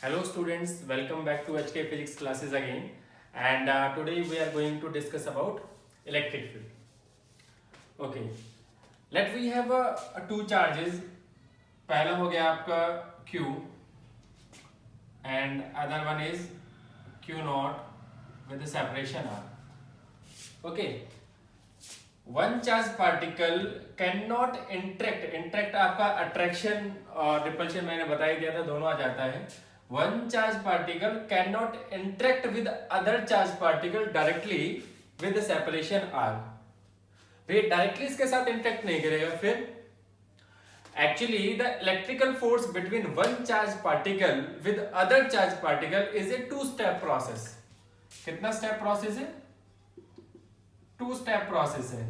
Hello students, welcome back to HK Physics classes again, and today we are going to discuss about electric field. Okay, let we have two charges. पहला हो गया आपका Q and other one is Q naught with the separation R. Okay, one charge particle cannot interact आपका attraction और repulsion मैंने बता ही दिया था, दोनों आ जाता है. One charge particle cannot interact with other charge particle directly with the separation R. ये डायरेक्टली इसके साथ इंटरेक्ट नहीं करेगा. फिर actually the electrical force between one charge particle with other charge particle is a two-step process. कितना step process है? To step process है.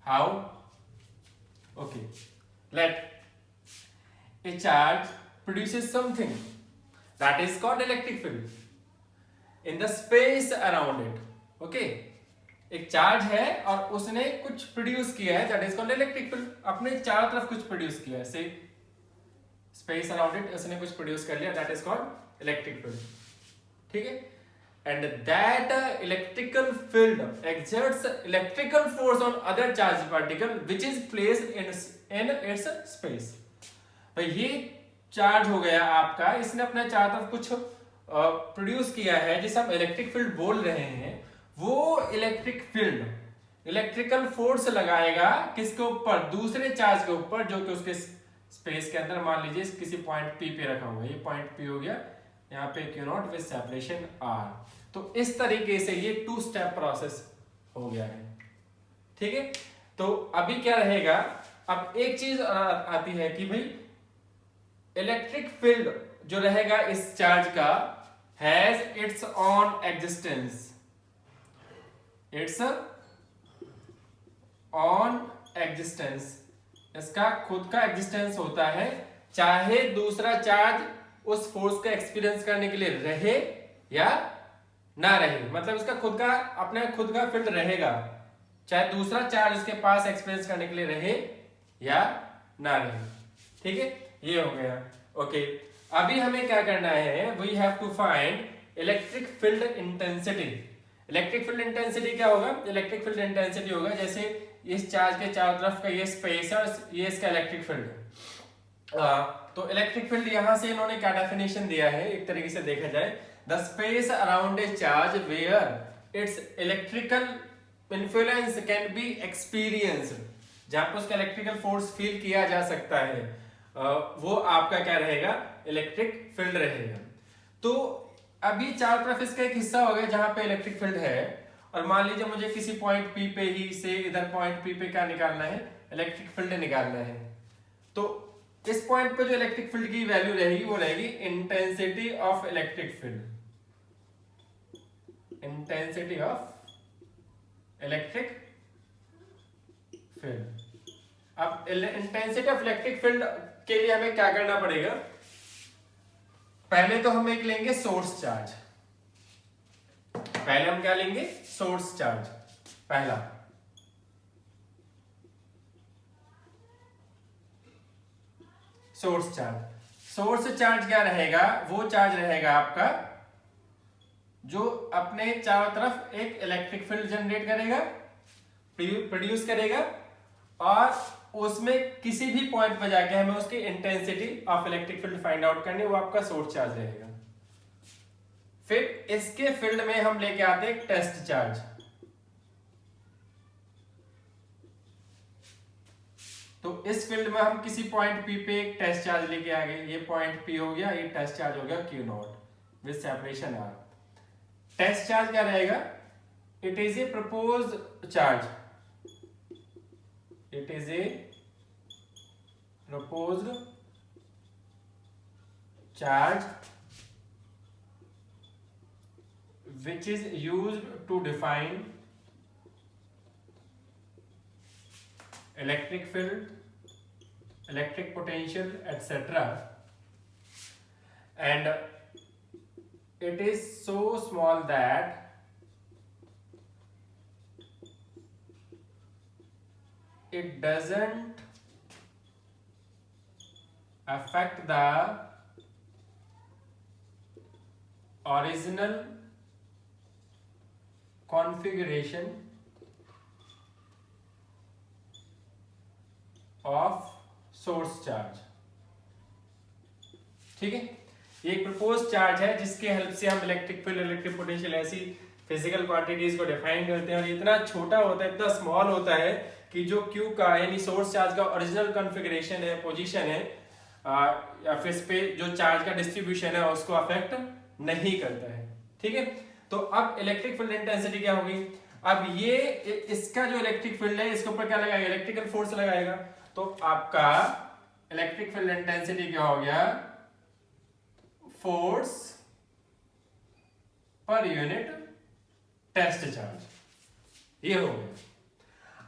How? Okay, let a charge produces something that is called electric field in the space around it. Okay, एक charge है और उसने कुछ produce किया है, that is called electric field. अपने चारों तरफ कुछ प्रोड्यूस किया है, से स्पेस अराउंड इट उसने कुछ प्रोड्यूस कर लिया, that is called electric field. ठीक है, and that electrical field exerts electrical force on other charged particle which is placed in its space. तो ये चार्ज हो गया आपका, इसने अपने चारों तरफ कुछ प्रोड्यूस किया है जिसे हम इलेक्ट्रिक फील्ड बोल रहे हैं. वो इलेक्ट्रिक फील्ड इलेक्ट्रिकल फोर्स लगाएगा किसके ऊपर? दूसरे चार्ज के ऊपर, जो कि उसके स्पेस के अंदर मान लीजिए किसी पॉइंट पी पे रखा हुआ है. ये पॉइंट पी हो गया, यहाँ पे Q naught with separation R. तो इस तरीके से ये टू स्टेप प्रोसेस हो गया है. ठीक है, तो अभी क्या रहेगा? अब एक चीज आती है कि भाई इलेक्ट्रिक फील्ड जो रहेगा इस चार्ज का has its on existence. It's on existence, इसका खुद का एग्जिस्टेंस होता है, चाहे दूसरा चार्ज उस फोर्स का एक्सपीरियंस करने के लिए रहे या ना रहे. मतलब इसका खुद का अपने खुद का फील्ड रहेगा, चाहे दूसरा चार्ज उसके पास एक्सपीरियंस करने के लिए रहे या ना रहे. ठीक है, ये हो गया. ओके, अभी हमें क्या करना है? We have to find electric field intensity. Electric field intensity क्या होगा? इलेक्ट्रिक फील्ड इंटेंसिटी होगा जैसे इस चार्ज के चारों तरफ का ये स्पेस है, ये इसका इलेक्ट्रिक फील्ड है. तो इलेक्ट्रिक फील्ड यहां से इन्होंने क्या डेफिनेशन दिया है, एक तरीके से देखा जाए, the space around a charge where its electrical influence can be experienced. जहां पर उसका इलेक्ट्रिकल फोर्स फील किया जा सकता है, वो आपका क्या रहेगा? इलेक्ट्रिक फील्ड रहेगा. तो अभी चारों तरफ इसका एक हिस्सा हो गया जहां पे इलेक्ट्रिक फील्ड है, और मान लीजिए मुझे किसी पॉइंट पी पे ही से इधर पॉइंट पी पे क्या निकालना है? इलेक्ट्रिक फील्ड निकालना है. तो इस पॉइंट पे जो इलेक्ट्रिक फील्ड की वैल्यू रहेगी वो रहेगी intensity of electric field. Intensity of electric field. अब इंटेंसिटी ऑफ इलेक्ट्रिक फील्ड के लिए हमें क्या करना पड़ेगा? पहले तो हम एक लेंगे सोर्स चार्ज. पहले हम क्या लेंगे? Source charge. पहला सोर्स चार्ज. सोर्स चार्ज क्या रहेगा? वो चार्ज रहेगा आपका जो अपने चारों तरफ एक इलेक्ट्रिक फील्ड जनरेट करेगा, प्रोड्यूस करेगा, और उसमें किसी भी पॉइंट पर जाके हमें उसकी intensity of electric field find out करनी है, वो आपका सोर्स चार्ज रहेगा. फिर इसके फील्ड में हम लेके आते हैं एक टेस्ट चार्ज. तो इस फील्ड में हम किसी पॉइंट पी पे एक टेस्ट चार्ज लेके आ गए. ये पॉइंट पी हो गया, ये टेस्ट चार्ज हो गया Q naught with separation R. Test charge क्या रहेगा? It is a proposed charge. इट इज ए proposed charge which is used to define electric field, electric potential, etc. And it is so small that it doesn't affect the original configuration of source charge. ठीक है, ये एक propose charge है जिसके help से हम electric field, electric potential ऐसी physical quantities को डिफाइन करते हैं। और इतना छोटा होता है, इतना स्मॉल होता है कि जो क्यू का यानी सोर्स चार्ज का ओरिजिनल कॉन्फ़िगरेशन है, पोजीशन है, या फिर इस पे जो चार्ज का डिस्ट्रीब्यूशन है उसको अफेक्ट नहीं करता है। ठीक है, तो अब इलेक्ट्रिक फील्ड इंटेंसिटी क्या होगी? अब ये इसका जो इलेक्ट्रिक फील्ड है इसके ऊपर क्या लगाएगा? इलेक्ट्रिकल फोर्स लगाएगा। तो आपका इलेक्ट्रिक फील्ड इंटेंसिटी क्या हो गया? Force per unit test charge, ये हो गया।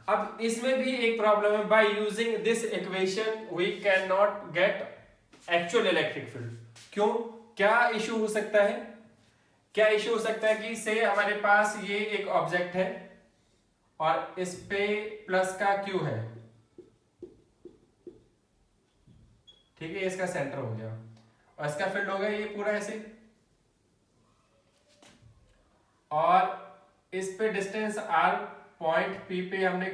अब इसमें भी एक प्रॉब्लम है, by using this equation we can not get actual electric field. क्यों? क्या इशू हो सकता है? क्या इशू हो सकता है कि से हमारे पास ये एक ऑब्जेक्ट है और इस पे प्लस का क्यू है, ठीक है, इसका सेंटर हो गया और इसका फील्ड हो गया ये पूरा ऐसे, और इस पे डिस्टेंस आर, पॉइंट पी पे हमने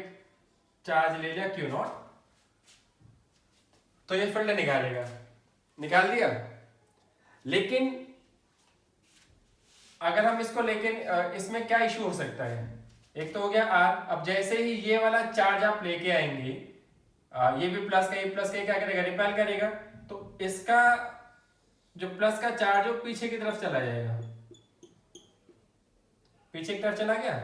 चार्ज ले लिया क्यू नॉट, तो ये फील्ड निकालेगा, निकाल दिया। लेकिन अगर हम इसको लेकिन इसमें क्या इशू हो सकता है? एक तो हो गया आर, अब जैसे ही ये वाला चार्ज आप लेके आएंगे, ये भी प्लस का, ये प्लस का क्या करेगा? रिपेल करेगा, तो इसका जो प्लस का चार्ज हो पीछे की तरफ चला जाएगा, पीछे की तरफ चला गया।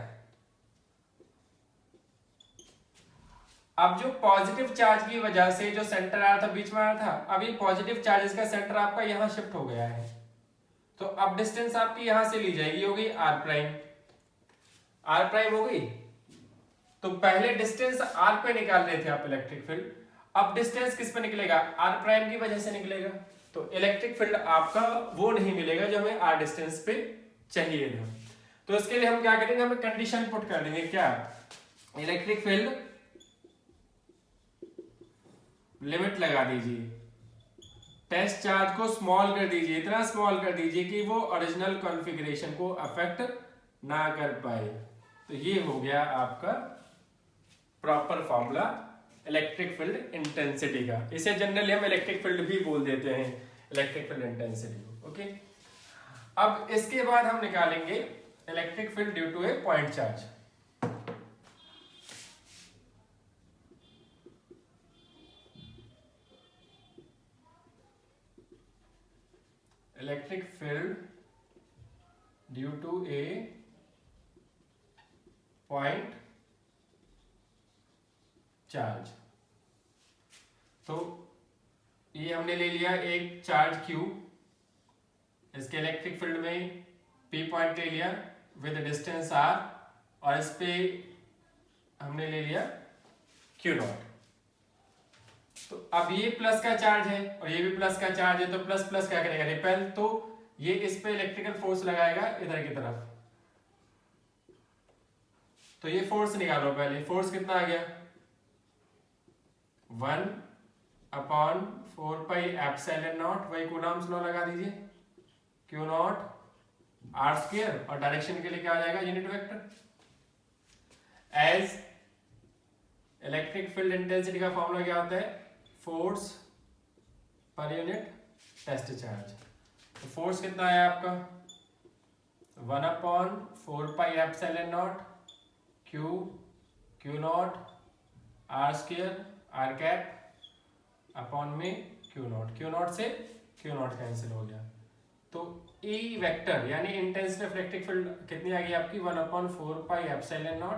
अब जो पॉजिटिव चार्ज की वजह से जो सेंटर आया था, बीच में आया था, अब ये पॉजिटिव चार्ज का सेंटर आपका यहां शिफ्ट हो गया है, तो अब डिस्टेंस आपकी यहां से ली जाएगी, होगी आर प्राइम, आर प्राइम हो गई। तो पहले डिस्टेंस आर पे निकाल रहे थे आप इलेक्ट्रिक फील्ड, अब डिस्टेंस किस पे निकलेगा? आर प्राइम की वजह से निकलेगा। तो इलेक्ट्रिक फील्ड आपका वो नहीं मिलेगा जो हमें आर डिस्टेंस पे चाहिए था। तो इसके लिए हम क्या करेंगे? हम कंडीशन पुट कर देंगे, क्या? इलेक्ट्रिक फील्ड लिमिट लगा दीजिए, टेस्ट चार्ज को स्मॉल कर दीजिए, इतना स्मॉल कर दीजिए कि वो ओरिजिनल कॉन्फ़िगरेशन को अफेक्ट ना कर पाए। तो ये हो गया आपका proper formula electric field intensity का। इसे जनरली हम इलेक्ट्रिक फील्ड भी बोल देते हैं, इलेक्ट्रिक फील्ड इंटेंसिटी। ओके, अब इसके बाद हम निकालेंगे electric field due to a point charge. Electric field due to a point charge. तो ये हमने ले लिया एक चार्ज Q, इसके इलेक्ट्रिक फील्ड में P पॉइंट ले लिया विद डिस्टेंस R, और इस पे हमने ले लिया Q नॉट। तो अब ये प्लस का चार्ज है और ये भी प्लस का चार्ज है, तो प्लस प्लस क्या करेगा? रिपेल। तो ये इस पे इलेक्ट्रिकल फोर्स लगाएगा इधर की तरफ, तो ये फोर्स निकालो पहले। फोर्स कितना आ गया? 1/4πε0, वही कूलम्ब्स लॉ लगा दीजिए, क्यू नॉट आर स्क्वायर, और डायरेक्शन के लिए क्या आ जाएगा? Unit vector. As electric field intensity का फॉर्मूला क्या होता है? Force per unit test charge. तो फोर्स कितना है आपका? 1/4πε0 q naught r square, r cap upon में क्यू नॉट से क्यू नॉट कैंसिल हो गया। तो ई वेक्टर यानी इंटेंसिटी ऑफ इलेक्ट्रिक फील्ड कितनी आ गई आपकी? 1/4πε0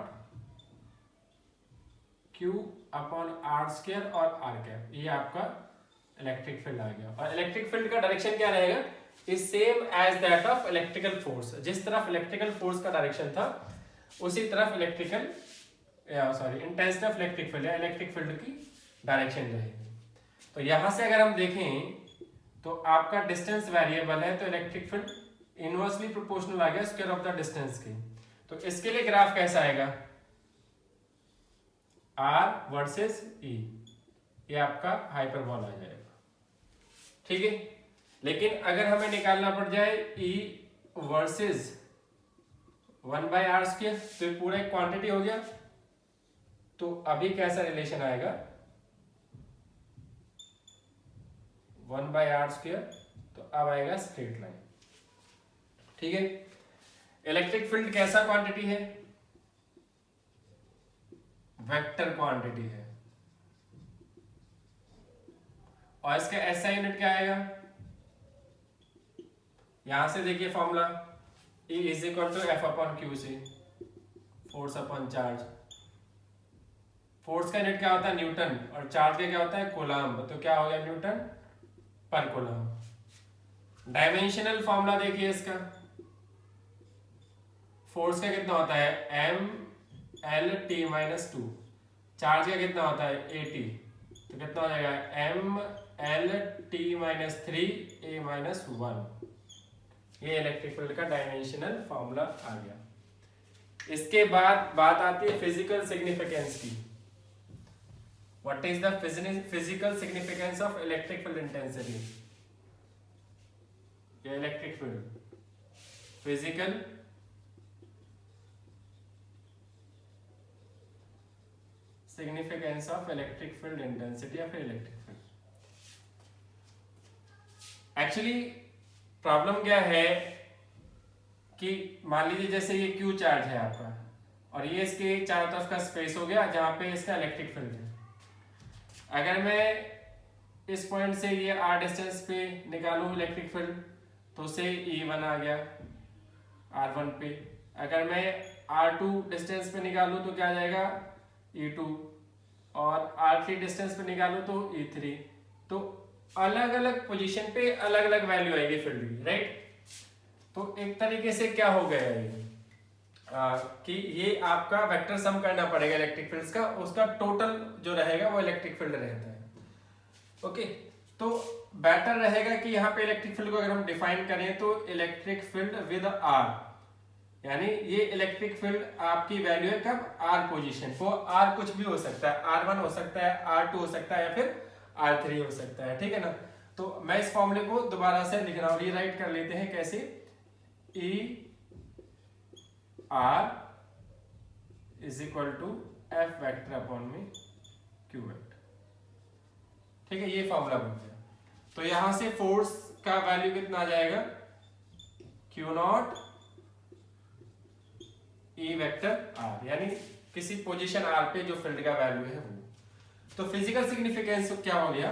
क्यू अपॉन आर स्क्वायर और आर कैप, ये आपका इलेक्ट्रिक फील्ड आ गया। और इलेक्ट्रिक फील्ड का डायरेक्शन क्या रहेगा? Is same as that of electrical force. जिस तरफ इलेक्ट्रिकल फोर्स का डायरेक्शन था उसी तरफ इंटेंसिटी ऑफ इलेक्ट्रिक फील्ड या इलेक्ट्रिक फील्ड की डायरेक्शन रहेगी। तो यहां से अगर हम देखें तो आपका डिस्टेंस वेरिएबल है, तो इलेक्ट्रिक फील्ड इनवर्सली प्रोपोर्शनल आ गया स्क्वायर ऑफ द डिस्टेंस की। तो इसके लिए ग्राफ कैसा आएगा? R वर्सेस E, ये आपका हाइपरबोला आ जाएगा। ठीक है, लेकिन अगर हमें निकालना पड़ जाए E वर्सेस 1/r², तो ये पूरा एक क्वांटिटी हो गया। तो अभी कैसा रिलेशन आएगा, 1/r², तो अब आएगा स्ट्रेट लाइन। ठीक है। इलेक्ट्रिक फील्ड कैसा क्वांटिटी है, वेक्टर क्वांटिटी है, और इसका एसआई यूनिट क्या आएगा, यहां से देखिए formula, E is equal to F/Q, force upon charge. Force का यूनिट क्या होता है, न्यूटन, और चार्ज का क्या होता है, कूलम्ब, तो क्या हो गया, न्यूटन पर कूलम्ब। डायमेंशनल फॉर्मूला देखिए इसका, फोर्स का कितना होता है, mLT-2, चार्ज का कितना होता है, AT, तो कितना हो जाएगा, mLT-3A-1। ये इलेक्ट्रिक फील्ड का डायमेंशनल फॉर्मूला आ गया। इसके बाद बात आती है फिजिकल सिग्निफिकेंस की। What is the physical significance of electric field intensity, ये electric field, physical significance of electric field intensity या फिर इलेक्ट्रिक फील्ड। एक्चुअली प्रॉब्लम क्या है कि मान लीजिए जैसे ये क्यू चार्ज है आपका, और ये इसके चारों तरफ का स्पेस हो गया जहां पे इसका इलेक्ट्रिक फील्ड है। अगर मैं इस पॉइंट से ये r डिस्टेंस पे निकालूं इलेक्ट्रिक फील्ड, तो से E1 आ गया r1 पे। अगर मैं r2 डिस्टेंस पे निकालूं तो क्या आ जाएगा, E2, और r3 डिस्टेंस पे निकालूं तो E3। तो अलग अलग पोजीशन पे अलग अलग वैल्यू आएगी फील्ड की, राइट। तो एक तरीके से क्या हो गया है कि ये आपका वेक्टर सम करना पड़ेगा इलेक्ट्रिक फील्ड्स का, उसका टोटल जो रहेगा वो इलेक्ट्रिक फील्ड रहता है। ओके, तो बेटर रहेगा कि यहाँ पे इलेक्ट्रिक फील्ड को अगर हम डिफाइन करें तो इलेक्ट्रिक फील्ड विद r, यानी ये इलेक्ट्रिक फील्ड आपकी वैल्यू है कब, r पोजीशन, वो r कुछ भी हो सकता है, r1 हो सकता है, r2 हो सकता है, या फिर r3 हो सकता है, ठीक है ना। तो मैं इस फॉर्मूले को दोबारा से लिख रहा हूं, रीराइट कर लेते हैं कैसे, E r is equal to F vector upon में Q वेक्टर। ठीक है, ये फॉर्मूला बन गया। तो यहां से फोर्स का वैल्यू कितना आ जाएगा, Q0 E वेक्टर r, यानी किसी पोजीशन r पे जो फील्ड का वैल्यू है वो। तो फिजिकल सिग्निफिकेंस क्या हो गया,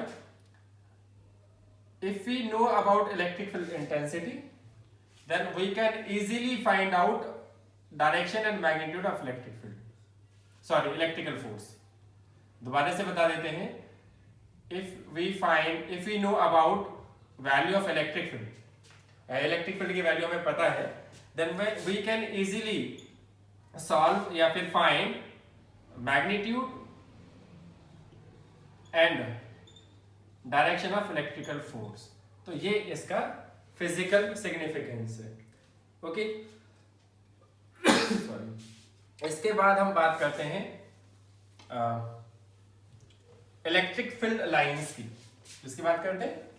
if we know about electric field intensity then we can easily find out direction and magnitude of electric field, sorry electrical force. दोबारा से बता देते हैं, if we know about value of electric field, electric field की value हमें पता है, then we can easily solve या फिर find magnitude and direction of electrical force. तो ये इसका फिजिकल सिग्निफिकेंस है। Okay, sorry. इसके बाद हम बात करते हैं इलेक्ट्रिक फील्ड लाइंस की। इसकी बात करते हैं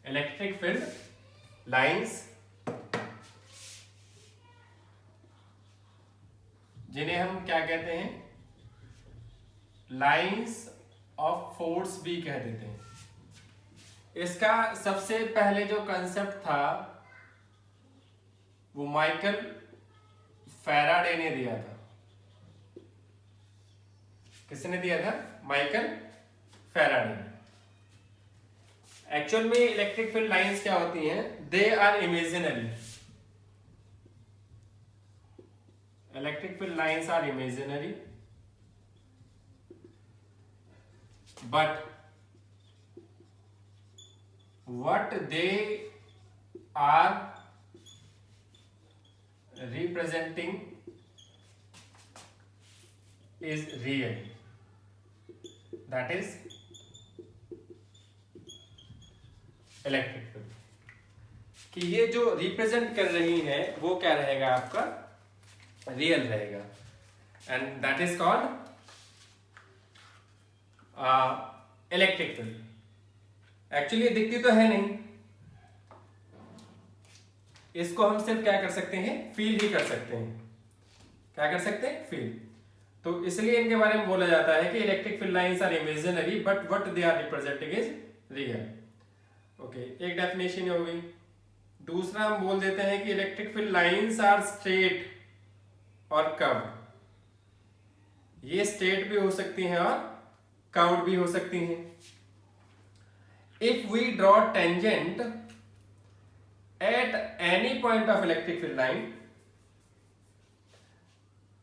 इलेक्ट्रिक फील्ड लाइंस, जिन्हें हम क्या कहते हैं, लाइंस ऑफ फोर्स भी कह देते हैं। इसका सबसे पहले जो कंसेप्ट था वो माइकल फैराडे ने दिया था। किसने दिया था, माइकल फैराडे। एक्चुअल में इलेक्ट्रिक फील्ड लाइंस क्या होती हैं, they are imaginary. Electric field lines are imaginary but what they are representing is real, that is electric field. कि ये जो रिप्रेजेंट कर रही है वो क्या रहेगा, आपका रियल रहेगा, and that is called electric field. Actually दिखती तो है नहीं, इसको हम सिर्फ क्या कर सकते हैं, फील ही कर सकते हैं। क्या कर सकते हैं, फील। तो इसलिए इनके बारे में बोला जाता है कि electric field lines are imaginary but what they are representing is real. Okay, एक डेफिनेशन हो गई। दूसरा हम बोल देते हैं कि electric field lines are straight और कर्व। ये स्ट्रेट भी हो सकती हैं और कर्व्ड भी हो सकती हैं। If we draw tangent at any point of electric field line,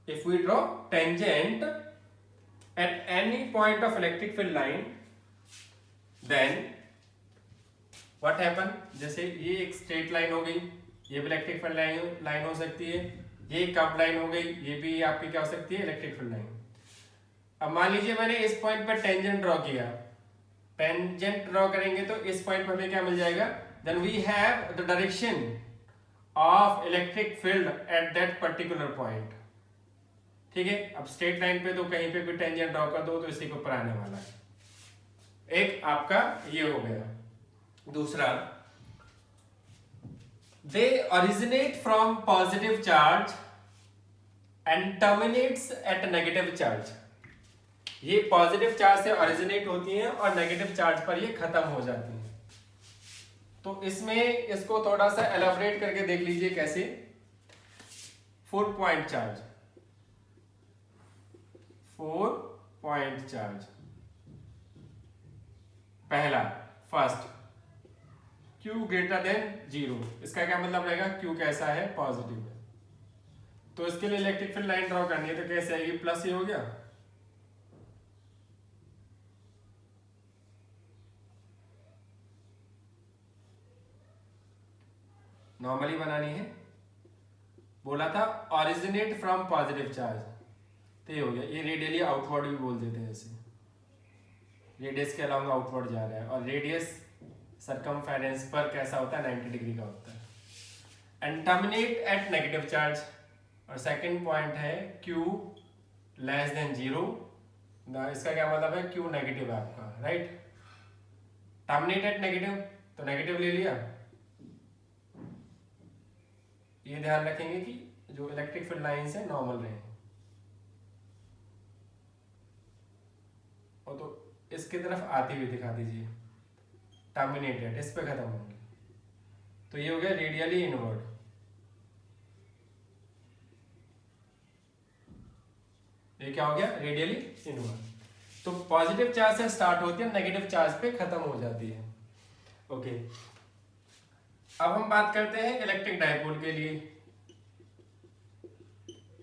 if we draw tangent at any point of electric field line, then what happen, जैसे ये एक स्ट्रेट लाइन हो गई, ये भी इलेक्ट्रिक फील्ड लाइन हो सकती है, ये कर्व लाइन हो गई, ये भी आपकी क्या हो सकती है, इलेक्ट्रिक फील्ड लाइन। अब मान लीजिए मैंने इस पॉइंट पर टेंजेंट ड्रॉ किया, टेंजेंट ड्रॉ करेंगे तो इस पॉइंट पर हमें क्या मिल जाएगा, then we have the direction of electric field at that particular point। ठीक है, अब स्ट्रेट लाइन पे तो कहीं पे भी टेंजेंट ड्रॉ कर दो तो इसी के ऊपर आने वाला है। एक आपका ये हो गया। दूसरा, they originate from positive charge and terminates at negative charge. ये पॉजिटिव चार्ज से ओरिजिनेट होती हैं और नेगेटिव चार्ज पर ये खत्म हो जाती हैं। तो इसमें इसको थोड़ा सा एलाबोरेट करके देख लीजिए कैसे। 4 पॉइंट चार्ज, 4 पॉइंट चार्ज। पहला, फर्स्ट, Q ग्रेटर देन 0। इसका क्या मतलब रहेगा, Q कैसा है, पॉजिटिव है। तो इसके लिए इलेक्ट्रिक फील्ड लाइन ड्रॉ करनी है तो कैसे आएगी, प्लस ही हो गया। नॉर्मली बनानी है, बोला था ओरिजिनेट फ्रॉम पॉजिटिव चार्ज, तो ये हो गया। ये रेडियली आउटवर्ड भी बोल देते हैं ऐसे, रेडियस के अलावा आउटवर्ड जा रहा है। और रेडियस सरकमफेरेंस पर कैसा होता है, 90 डिग्री का होता है। And terminate at negative charge. और सेकंड पॉइंट है Q लेस देन 0। इसका क्या मतलब है, Q नेगेटिव है आपका, राइट। टर्मिनेट एट नेगेटिव, तो नेगेटिव ले लिया। ये ध्यान रखेंगे कि जो इलेक्ट्रिक फील्ड लाइंस है नॉर्मल रहे। और तो इसकी तरफ आती हुई दिखा दीजिए, टर्मिनेटेड, इस पे खत्म होंगे। तो ये हो गया रेडियली इनवर्ड। ये क्या हो गया, रेडियली इनवर्ड। तो पॉजिटिव चार्ज से स्टार्ट होती है, नेगेटिव चार्ज पे खत्म हो जाती है। ओके, अब हम बात करते हैं इलेक्ट्रिक डाइपोल के लिए।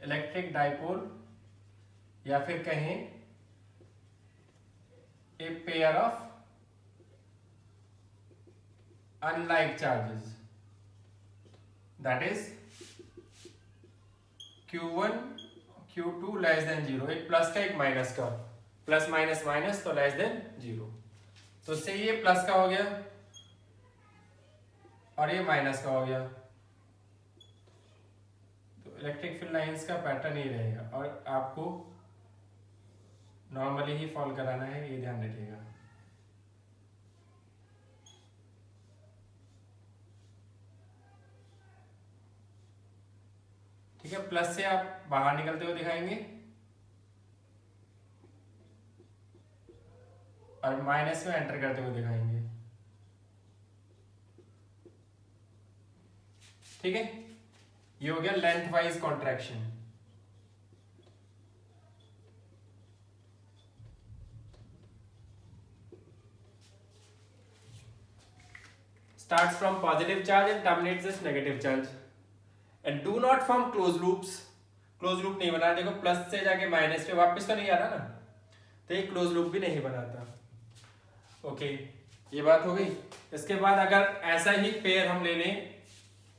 इलेक्ट्रिक डाइपोल या फिर कहें a pair of unlike charges, that is Q1 Q2 less than 0। एक प्लस का एक माइनस का, प्लस माइनस माइनस तो लेस देन 0। तो इससे ये प्लस का हो गया और ये माइनस का हो गया। तो इलेक्ट्रिक फील्ड लाइंस का पैटर्न ही रहेगा और आपको नॉर्मली ही फॉलो कराना है, ये ध्यान रखिएगा। ठीक है, प्लस से आप बाहर निकलते हुए दिखाएंगे और माइनस में एंटर करते हुए दिखाएंगे। ठीक है, ये हो गया length wise contraction. starts from positive charge and terminates with negative charge and do not form closed loops। Close loop नहीं बनाना। देखो प्लस से जाके माइनस पे वापस तो नहीं आ रहा ना, तो ये क्लोज लूप भी नहीं बनाता। ओके, ये बात हो गई। इसके बाद अगर ऐसा ही पेयर हम ले लें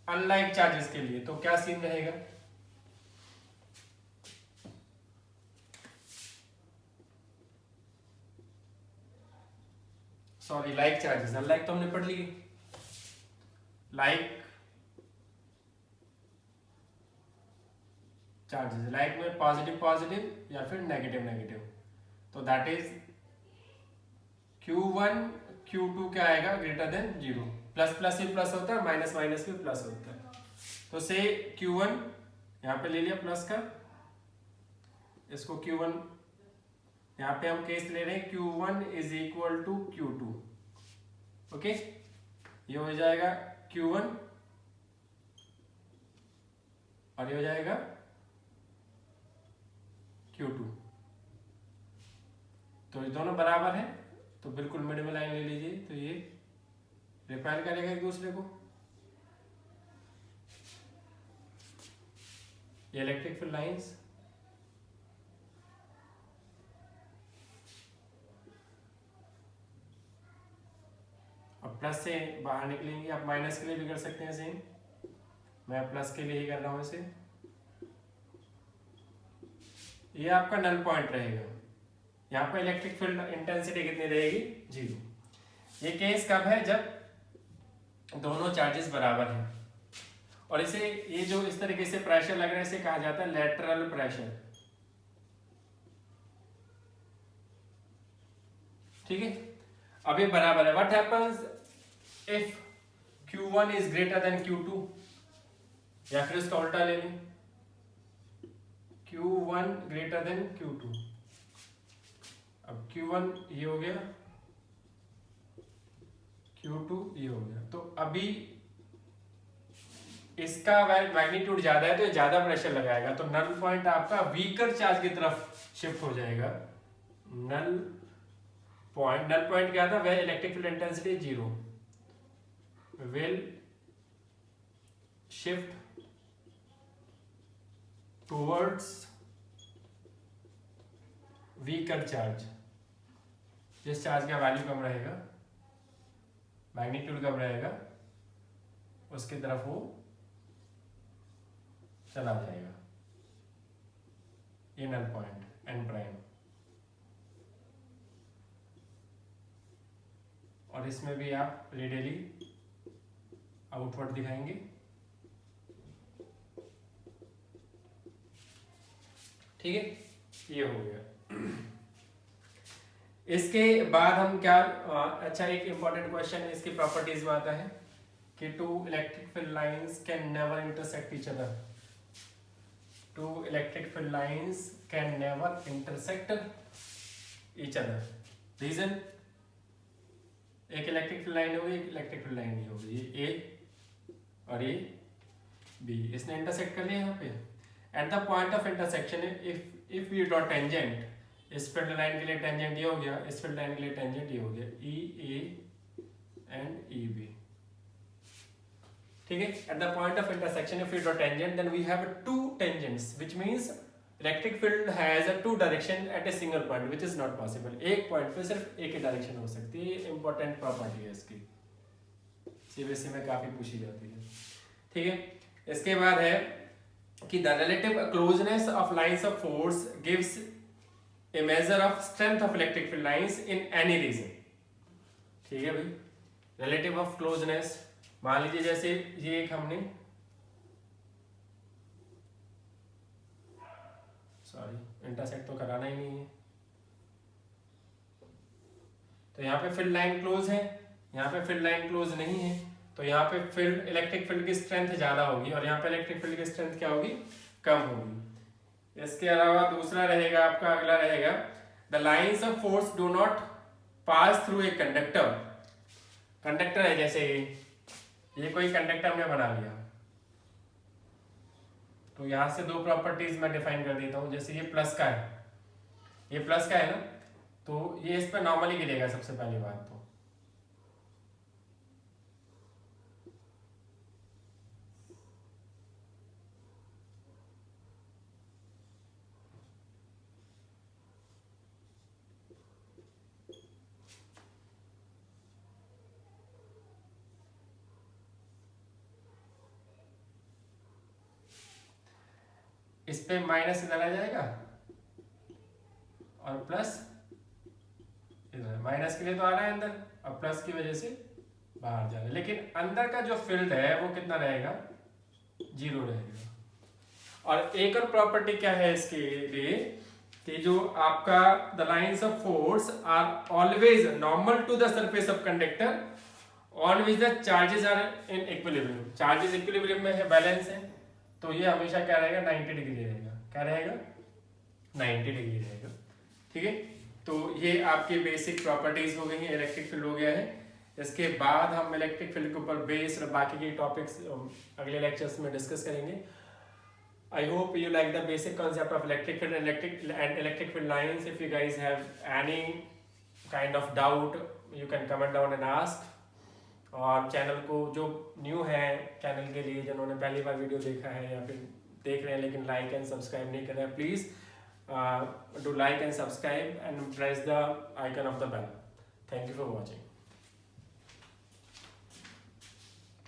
अनलाइक चार्जेस के लिए तो क्या सीन रहेगा। सॉरी, लाइक चार्जेस, अनलाइक तो हमने पढ़ ली। लाइक चार्जेस, लाइक में पॉजिटिव पॉजिटिव या फिर नेगेटिव नेगेटिव, तो दैट इज Q1 Q2 क्या आएगा, ग्रेटर देन 0। प्लस प्लस भी प्लस होता है, माइनस माइनस भी प्लस होता है। तो से Q1 यहाँ पे ले लिया प्लस का, इसको Q1 यहाँ पे हम केस ले रहे हैं Q1 is equal to Q2। Okay, ये हो जाएगा Q1 और ये हो जाएगा Q2। तो ये दोनों बराबर हैं, तो बिल्कुल मिड में लाइन ले लीजिए, तो ये रिपेल करेगा एक दूसरे को। ये इलेक्ट्रिक फील्ड लाइंस और प्लस से बाहर निकलेंगे। आप माइनस के लिए भी कर सकते हैं सेम, मैं प्लस के लिए ही कर रहा हूं इसे। ये आपका नल पॉइंट रहेगा, यहाँ पर इलेक्ट्रिक फील्ड इंटेंसिटी कितनी रहेगी, 0। ये केस कब है, जब दोनों चार्जेस बराबर हैं। और इसे, ये जो इस तरीके से प्रेशर लग रहा है, इसे कहा जाता है लेटरल प्रेशर। ठीक है, अब ये बराबर है। What happens if Q1 is greater than Q2, या फिर इसका उल्टा ले लें, Q1 ग्रेटर देन Q2। अब Q1 ये हो गया, Q2 ये हो गया। तो अभी इसका मैग्नीट्यूड ज्यादा है तो ये ज्यादा प्रेशर लगाएगा, तो नल पॉइंट आपका वीकर चार्ज की तरफ शिफ्ट हो जाएगा। नल पॉइंट क्या था, वह electric field intensity 0 will shift towards weaker charge. जिस चार्ज का वैल्यू कम रहेगा, मैग्नीट्यूड कम रहेगा, उसकी तरफ वो चला जाएगा। ये नल पॉइंट एन प्राइम। और इसमें भी आप रेडियली आउटवर्ड दिखाएंगे। ठीक है, ये हो गया। इसके बाद हम क्या, अच्छा एक इंपॉर्टेंट क्वेश्चन इसकी प्रॉपर्टीज में आता है कि two electric field lines can never intersect each other. Two electric field lines can never intersect each other. Region, एक इलेक्ट्रिक फील्ड लाइन होगी, एक इलेक्ट्रिक फील्ड लाइन नहीं होगी। ये A और ये B, इसने इंटरसेक्ट कर लिया यहाँ पे। Eight the point of intersection, if you draw tangent, इस फील्ड लाइन के लिए टेंजेंट ये हो गया, इस फील्ड लाइन के लिए टेंजेंट ये हो गया, EA एंड EB। ठीक है, at the point of intersection if you draw tangent, then we have two tangents, which means electric field has a two direction at a single point, which is not possible. एक point पे सिर्फ एक ही direction हो सकती है। ये important property है इसकी, सीबीएसई में काफी पूछी जाती है। ठीक है, इसके बाद है कि the relative closeness of lines of force gives a measure of strength of electric field lines in any region. ठीक है भाई, रिलेटिव ऑफ क्लोजनेस, मान लीजिए जैसे ये एक हमने, सॉरी इंटरसेक्ट तो कराना ही नहीं है, तो यहाँ पे फील्ड लाइन क्लोज है, यहाँ पे फील्ड लाइन क्लोज नहीं है, तो यहाँ पे फील्ड, इलेक्ट्रिक फील्ड की स्ट्रेंथ ज्यादा होगी और यहाँ पे इलेक्ट्रिक फील्ड की स्ट्रेंथ क्या होगी, कम होगी। इसके अलावा दूसरा रहेगा आपका, अगला रहेगा, the lines of force do not pass through a conductor. Conductor है, जैसे ये कोई कंडक्टर हमने बना लिया, तो यहां से दो प्रॉपर्टीज मैं डिफाइन कर देता हूं। जैसे ये प्लस का है, ये प्लस का है ना, तो ये इस पर नॉर्मली गिरेगा सबसे पहली बात तो। इस पे माइनस इधर आ जाएगा और प्लस इधर, माइनस के लिए तो आ रहा है अंदर और प्लस की वजह से बाहर जा रहा है, लेकिन अंदर का जो फील्ड है वो कितना रहेगा, 0 रहेगा। और एक और प्रॉपर्टी क्या है इसके लिए कि जो आपका the lines of force are always normal to the surface of conductor on which the charges are in equilibrium, charges equilibrium में है, बैलेंस है, तो ये हमेशा क्या रहेगा 90 डिग्री रहेगा, क्या रहेगा 90 डिग्री रहेगा। ठीक है, तो ये आपकी बेसिक प्रॉपर्टीज हो गई हैं, इलेक्ट्रिक फील्ड हो गया है। इसके बाद हम इलेक्ट्रिक फील्ड के ऊपर बेस्ड बाकी के टॉपिक्स अगले लेक्चर्स में डिस्कस करेंगे। I hope you like the basic concept of electric field and electric field lines. If you guys have any kind of doubt, you can comment down and ask. और channel को जो new है, channel के लिए जिन्होंने पहली बार video देखा है या फिर देख रहे हैं लेकिन लाइक एंड सब्सक्राइब नहीं कर रहे हैं, please do like and subscribe and press the icon of the bell. Thank you for watching.